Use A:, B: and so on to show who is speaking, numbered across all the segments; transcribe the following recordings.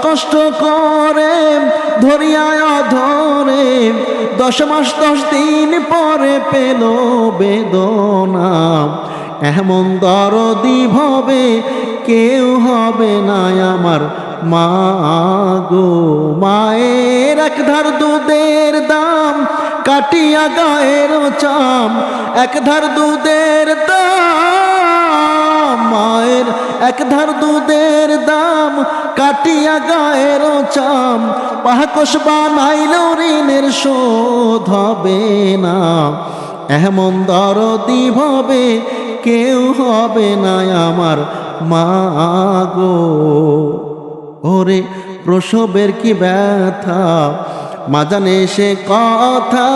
A: কষ্ট করে ধরিয়ায় ধরে 10 মাস 10 দিন পরে পেল বেদনা। এমন দরদি ভবে কেউ হবে না আমার মা গো। মায়ের এক ধার দুধের দাম কাটিয়া গায়ের চাম, এক ধার দুধের দাম, মায়ের এক ধার দুধের দাম কাটিয়া গায়ের চাম। পাহকশ বানাইল ঋণের শোধ হবে না। এমন দরদি ভবে কেউ হবে না আমার মা গো। ওরে প্রসবের কি ব্যথা মা জানে সে কথা,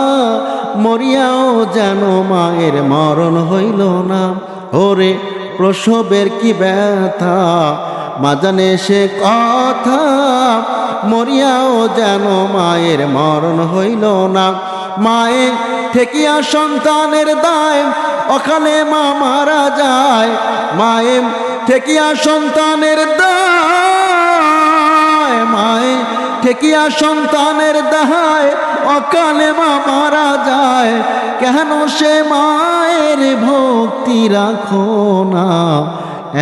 A: মরিয়াও যেন মায়ের মরণ হইল না। ওরে প্রসবের কি ব্যথা মা জানে সে কথা, মরিয়াও যেন মায়ের মরণ হইল না। মায়ের ঠেকিয়া সন্তানের দায় অকালে মা মারা যায়। মায়ের ঠেকিয়া সন্তানের দায়, মায়ের ঠেকিয়া সন্তানের দায় অকালে মা মারা যায়। কেন সে মায়ের ভক্তি রাখো না।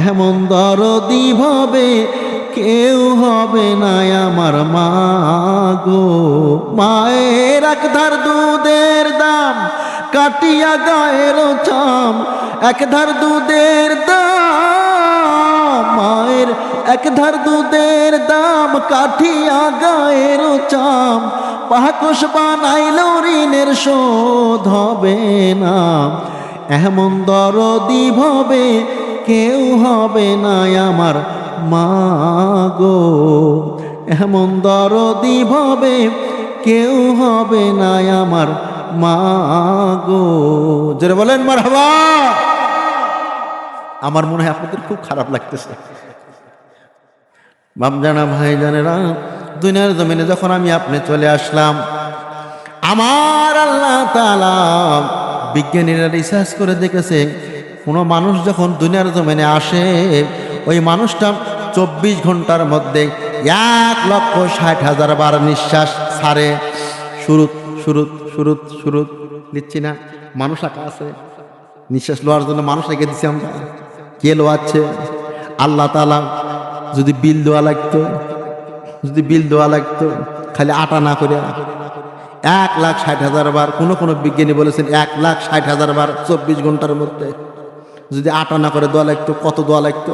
A: এমন দরদি ভবে কেউ হবে না আমার মা গো। মায়ের এক ধার দুধের দাম কাটিয়া গায়ের চাম, এক ধার দুধের দাম, মায়ের এক ধার দুধের দাম কাটিয়া গায়ের চাম। পাহকশ বানাইল ঋণের শোধ হবে না। এমন দরদি ভবে কেউ হবে না আমার মা গো। এমন দরদি ভবে কেউ হবে না আমার মা গো। যারা বলেন মারহাবা। আমার মনে হয় আপনাদের খুব খারাপ লাগতেছে। বাপজানা ভাইজানেরা, দুনিয়ার জমিনে যখন আমি আপনি চলে আসলাম, আমার আল্লাহ তাআলা বিজ্ঞানীরা রিসার্চ করে দেখেছে, কোনো মানুষ যখন দুনিয়ার জমিনে আসে, ওই মানুষটা 24 ঘন্টার মধ্যে 1,60,000 বার নিঃশ্বাস ছাড়ে। শুরুত শুরুত শুরুত শুরুত নিচ্ছি না, মানুষ আঁকা আছে, নিঃশ্বাস লোয়ার জন্য মানুষ রেখে দিচ্ছি আমরা। কে লোয়াচ্ছে? আল্লাহ তাআলা। যদি বিল দেওয়া লাগতো, যদি বিল দেওয়া লাগতো, খালি আটা না করে 1,60,000 বার, কোনো বিজ্ঞানী বলেছেন 1,60,000 বার 24 ঘন্টার মধ্যে যদি আটা না করে দেওয়া লাগতো, কত দেওয়া লাগতো?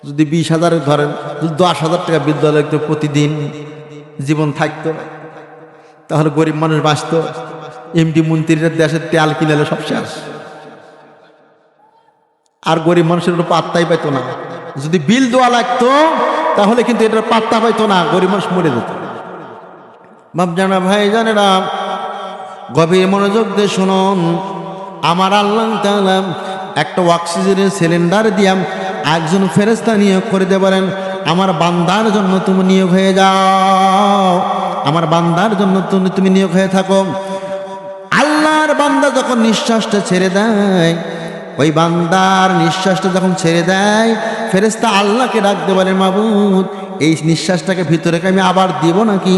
A: যদি 20,000 ধরেন, যদি 10,000 টাকা বিল দেওয়া লাগতো প্রতিদিন, জীবন থাকতো, তাহলে গরিব মানুষ বাঁচত। এমডি মন্ত্রীরা দেশের তেল কিনালে সব শেষ, আর গরিব মানুষের ওটা পাত্তাই পাইতো না। যদি বিল দেওয়া লাগতো তাহলে কিন্তু এটার পাত্তা পাইতো না, গরিব মানুষ মরে যেত। বাপজানা ভাইজানেরা, গভীর মনোযোগ দিয়ে শুনুন। আমার আল্লাহ তাআলা একটা অক্সিজেনের সিলিন্ডার দিয়া একজন ফেরেশতা নিয়োগ করে দিয়ে বলেন, আমার বান্দার জন্য তুমি নিয়োগ হয়ে যাও, আমার বান্দার জন্য তুমি নিয়োগ হয়ে থাকো। আল্লাহর বান্দা যখন নিঃশ্বাসটা ছেড়ে দেয়, ওই বান্দার নিঃশ্বাসটা যখন ছেড়ে দেয়, ফেরেশতা আল্লাহকে ডাকতে বলেন, মাবুদ এই নিঃশ্বাসটাকে ভিতরে আমি আবার দিব নাকি?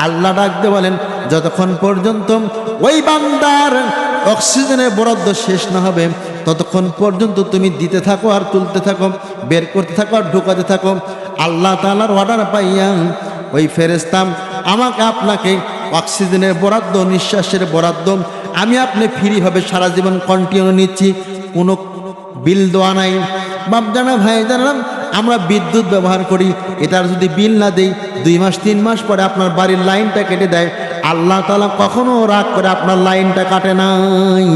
A: আল্লাহ ডাকতে বলেন, যতক্ষণ পর্যন্ত ওই বান্দার অক্সিজেনের বরাদ্দ শেষ না হবে ততক্ষণ পর্যন্ত তুমি দিতে থাকো আর তুলতে থাকো, বের করতে থাকো আর ঢোকাতে থাকো। আল্লাহ তাআলার অর্ডার পাইয়া ওই ফেরেশতা আমাকে আপনাকে অক্সিজেনের বরাদ্দ, নিঃশ্বাসের বরাদ্দ আমি আপনি ফ্রিভাবে সারা জীবন কন্টিনিউ নিচ্ছি, কোনো বিল দেওয়া নাই। বাপজানা ভাই জানালাম, আমরা বিদ্যুৎ ব্যবহার করি, এটার যদি বিল না দেই 2 মাস 3 মাস পরে আপনার বাড়ির লাইনটা কেটে দেয়। আল্লাহ তাআলা কখনো রাগ করে আপনার লাইনটা কাটে নাই।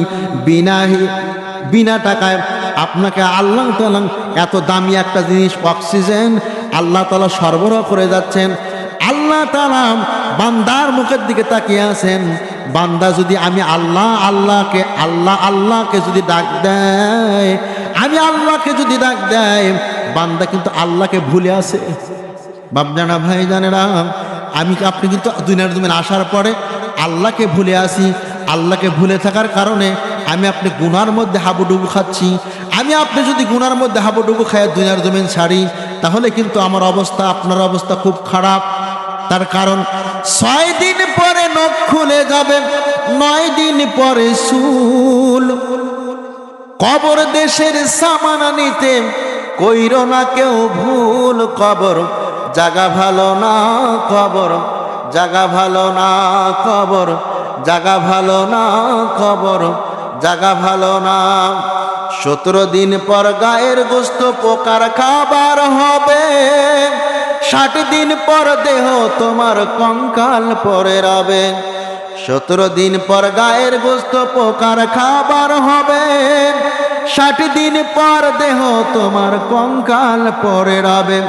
A: বিনা টাকায় আপনাকে আল্লাহ তাআলা এত দামি একটা জিনিস অক্সিজেন আল্লাহ তাআলা সরবরাহ করে যাচ্ছেন। আল্লাহ তাআলা বান্দার মুখের দিকে তাকিয়ে আছেন। বান্দা যদি আমি আল্লাহকে যদি ডাক দেয়, আমি আল্লাহকে যদি ডাক দেয়, বান্দা কিন্তু আল্লাহকে ভুলে আছে। বাপজানা ভাই জানেরা, আপনি কিন্তু দুনিয়ার জমিনে আসার পরে আল্লাহকে ভুলে আসি। আল্লাহকে ভুলে থাকার কারণে আমি আপনি গুনার মধ্যে হাবুডুবু খাচ্ছি। আমি আপনি যদি গুনার মধ্যে হাবুডুবু খায় দুনিয়ার জমিন ছাড়ি, তাহলে কিন্তু আমার অবস্থা আপনার অবস্থা খুব খারাপ। তার কারণ 6 দিন পরে নখ খুলে যাবে, 9 দিন পরে চুল। কবর দেশের সামানা নিতে কইরো না কেউ ভুল। কবর জাগা ভালো না, কবর জাগা ভালো না, কবর জাগা ভালো না, কবর জাগা ভালো না। 17 দিন পর গায়ের গোস্ত পোকার খাবার হবে, 60 দিন পর দেহ তোমার কঙ্কাল পরে রবে। 17 দিন পর গায়ের গোস্ত পোকার খাবার হবে, 60 দিন পর দেহ তোমার কঙ্কাল পরে রবে।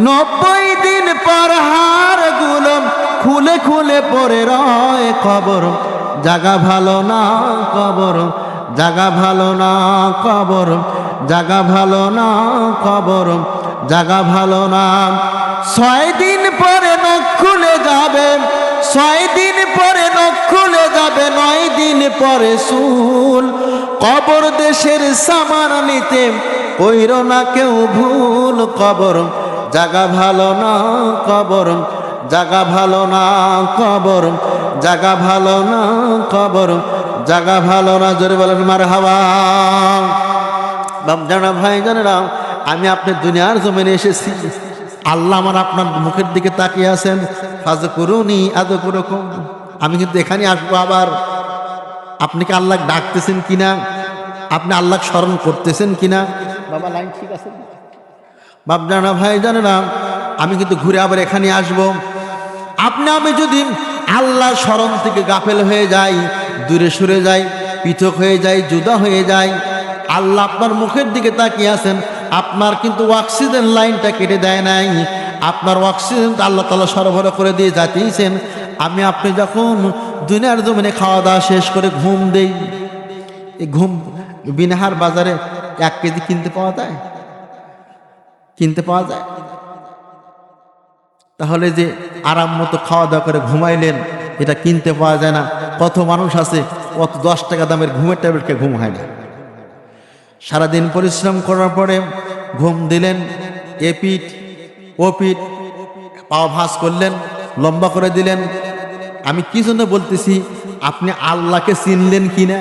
A: 90 দিন পর হাড়গুলো খুলে খুলে পরে রয়। কবর জাগা ভালো না, কবর জাগা ভালো না, কবর জাগা ভালো না, কবর জাগা ভালো না। 6 দিন পরে নখ খুলে যাবে, 6 দিন পরে নখ খুলে যাবে, 9 দিন পরে চুল। কবর দেশের সামান নিতে কইরো না কেউ ভুল। কবর জাগা ভালো না, কবর জাগা ভালো না, কবর জাগা ভালো না, কবর জাগা ভালো না। জোরে বলেন মারহাবা। বাপজানা ভাই জানেরা, আমি আপনার দুনিয়ার জমিনে এসেছি, আল্লাহ আমার আপনার মুখের দিকে তাকিয়ে আছেন। ফাজকুরুনি আযকুরুকুম, আমি কিন্তু এখানে আসবো আবার। আপনি কি আল্লাহ ডাকতেছেন কিনা, আপনি আল্লাহ স্মরণ করতেছেন কিনা? বাবা লাইন ঠিক আছে? বাপজানা ভাই জানেরা, আমি কিন্তু ঘুরে আবার এখানে আসব। আপনি আমি যদি আল্লাহ স্মরণ থেকে গাফেল হয়ে যাই, দূরে সরে যাই, পৃথক হয়ে যাই, জুদা হয়ে যাই, আল্লাহ আপনার মুখের দিকে তাকিয়ে আছেন। আপনার কিন্তু অক্সিজেন লাইনটা কেটে দেয় নাই, আপনার অক্সিজেন আল্লাহ তাআলা সরবরাহ করে দিয়ে যাচ্ছেন। আমি আপনি যখন দুনিয়ার জমিনে খাওয়া দাওয়া শেষ করে ঘুম দেই, এই ঘুম বিনাহার বাজারে 1 কেজি কিনতে পাওয়া যায়? কিনতে পাওয়া যায়? তাহলে যে আরাম মতো খাওয়া দাওয়া করে ঘুমাইলেন, এটা কিনতে পাওয়া যায় না। কত মানুষ আছে কত 10 টাকা দামের ঘুমের ট্যাবলেটকে ঘুম হয় না। সারাদিন পরিশ্রম করার পরে ঘুম দিলেন, এপিট ওপিট পাও ভাঁজ করলেন, লম্বা করে দিলেন। আমি কি জন্য বলতেছি, আপনি আল্লাহকে চিনলেন কিনা?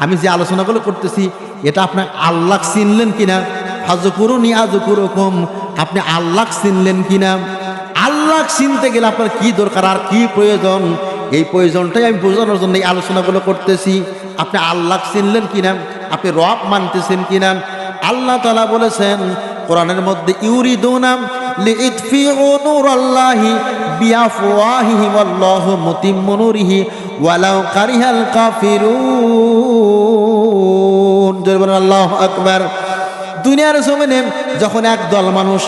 A: আমি যে আলোচনাগুলো করতেছি এটা আপনার আল্লাহ চিনলেন কিনা? ফাজকুরুনি আযকুরুকুম, আপনি আল্লাহ চিনলেন কিনা? আল্লাহ চিনতে গেলে আপনার কি দরকার আর কি প্রয়োজন, এই প্রয়োজনটাই আমি বোঝানোর জন্য এই আলোচনাগুলো করতেছি। আপনি আল্লাহ চিনলেন কিনা, আপনি রব মানতেছেন কিনা? আল্লাহ তাআলা বলেছেন কোরআনের মধ্যে, ইউরিদুনা লিইতফিউ নূরাল্লাহি বিআফওয়াহিহিম ওয়াল্লাহু মুতিম্মু নূরিহি ওয়ালাউ কারিহাল কাফিরুন। জোরে বলেন আল্লাহু আকবার। দুনিয়ার জমিনে যখন একদল মানুষ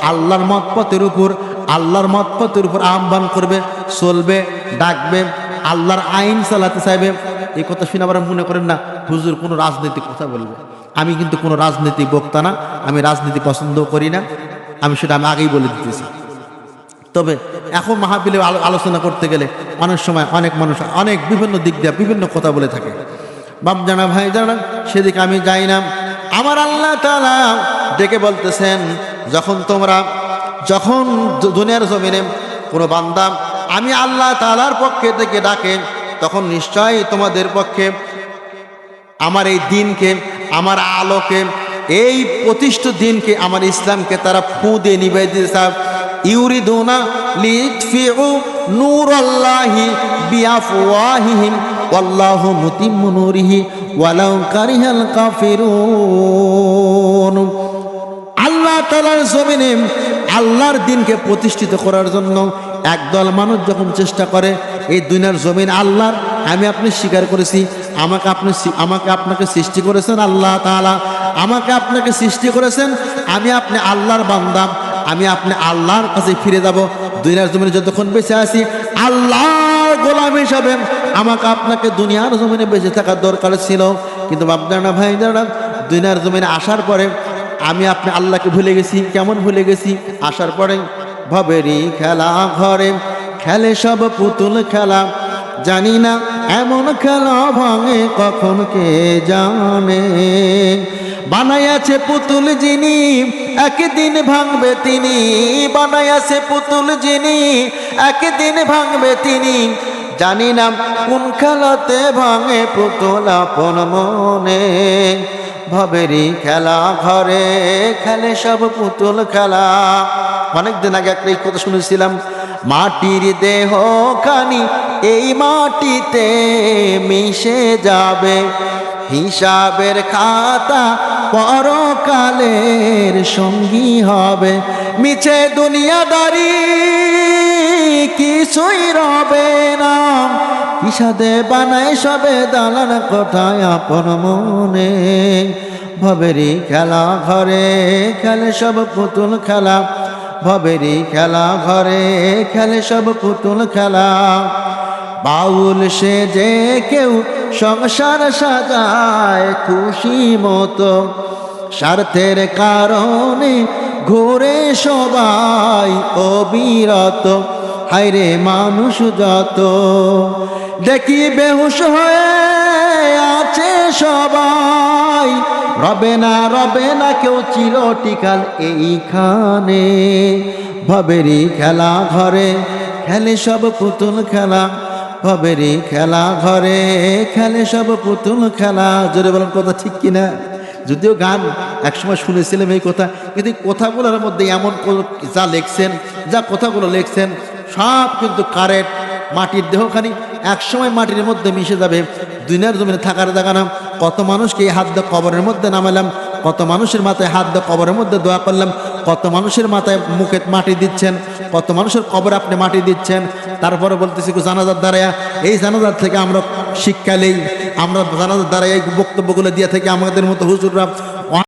A: আল্লাহর মতপথের উপর আহ্বান করবে, চলবে, ডাকবে, আল্লাহর আইন চালাতে চাইবে, এই কথা শুনে আবার মনে করেন না হুজুর কোনো রাজনৈতিক কথা বলবে। আমি কিন্তু কোনো রাজনৈতিক বক্তা না, আমি রাজনীতি পছন্দ করি না, আমি সেটা আগেই বলে দিতেছি। তবে এখন মাহফিলে আলোচনা করতে গেলে অনেক সময় অনেক মানুষ অনেক বিভিন্ন দিক দিয়ে বিভিন্ন কথা বলে থাকে। বাপ জানা ভাই জানা, সেদিকে আমি যাই না। আমার আল্লাহ তাআলা ডেকে বলতেছেন, যখন দুনিয়ার জমিনে কোনো বান্দা আমি আল্লাহ তাআলার পক্ষে থেকে ডাকে, তখন নিশ্চয়ই তোমাদের পক্ষে আমার এই দিনকে, আমার আলোকে, এই প্রতিষ্ঠিত দিনকে, আমার ইসলামকে তারা ফু দিয়ে নিভাই দিয়েছে। ইউরিদুনা লিইতফিউ নূরাল্লাহি বিআফওয়াহিহিম ওয়াল্লাহু মুতিম্মু নূরিহি ওয়ালাউ কারিহাল কাফিরুন। আল্লাহ তাআলার জমিনে আল্লাহর দিনকে প্রতিষ্ঠিত করার জন্য একদল মানুষ যখন চেষ্টা করে, এই দুনিয়ার জমিন আল্লাহর, আমি আপনি স্বীকার করেছি, আমাকে আপনাকে সৃষ্টি করেছেন আল্লাহ তাআলা, আমাকে আপনাকে সৃষ্টি করেছেন, আমি আপনি আল্লাহর বান্দা, আমি আপনি আল্লাহর কাছে ফিরে যাব। দুনিয়ার জমিনে যতক্ষণ বেঁচে আছি আল্লাহর গোলাম হিসাবে আমাকে আপনাকে দুনিয়ার জমিনে বেঁচে থাকার দরকার ছিল। কিন্তু বাপজানা ভাই যারা, দুনিয়ার জমিনে আসার পরে আমি আপনি আল্লাহকে ভুলে গেছি। কেমন ভুলে গেছি? আসার পরে ভবেরই খেলা ঘরে খেলে সব পুতুল খেলা, জানি না এমন খেলা ভাঙে কখন কে জানে। বানাইয়াছে পুতুল যিনি একদিন ভাঙবে তিনি, বানাইয়াছে পুতুল যিনি একদিন ভাঙবে তিনি। জানি না কোন খেলাতে ভাঙে পুতুল আপন মনে। ভবেরই খেলা ঘরে খেলে সব পুতুল খেলা। অনেকদিন আগে একটা এই কথা শুনেছিলাম, মাটির দেহ খানি এই মাটিতে মিশে যাবে, হিসাবের খাতা পরকালের সঙ্গী হবে। মিছে দুনিয়াদারি কিছুই রবে না, কিসাদে বানায় সবে দালান কোঠায় আপন মনে। ভবেরই খেলা ঘরে খেলে সব পুতুল খেলা, ভবেরই খেলা ঘরে খেলে সব পুতুল খেলা। বাউল সে যে কেউ সংসার সাজায় খুশি মতো, স্বার্থের কারণে ঘুরে সবাই অবিরত। হায়রে মানুষ যত দেখি বেহুশ হয়ে আছে সবাই, রবে না কেউ চিরটিকাল এইখানে। ভবেরই খেলা ঘরে খেলে সব পুতুল খেলা, ভবেরই খেলা ঘরে খেলে সব পুতুল খেলা। জোরে বলেন কথা ঠিক কিনা? যদিও গান একসময় শুনেছিলাম এই কথা, কিন্তু এই কথাগুলোর মধ্যে এমন যা লেখছেন, যা কথাগুলো লেখছেন সব কিন্তু কারেক্ট। মাটির দেহখানি একসময় মাটির মধ্যে মিশে যাবে, দুনিয়ার জমিনে থাকার জায়গা না। কত মানুষকে এই হাত দিয়ে কবরের মধ্যে নামালাম, কত মানুষের মাথায় হাত দিয়ে কবরের মধ্যে দোয়া করলাম, কত মানুষের মাথায় মুখে মাটি দিচ্ছেন, কত মানুষের কবরে আপনি মাটি দিচ্ছেন। তারপরে বলতেছি জানাজার দ্বারা, এই জানাজার থেকে আমরা শিক্ষা নেই, আমরা জানাজার দ্বারা এই বক্তব্যগুলো দিয়ে থেকে আমাদের মতো হুজুররা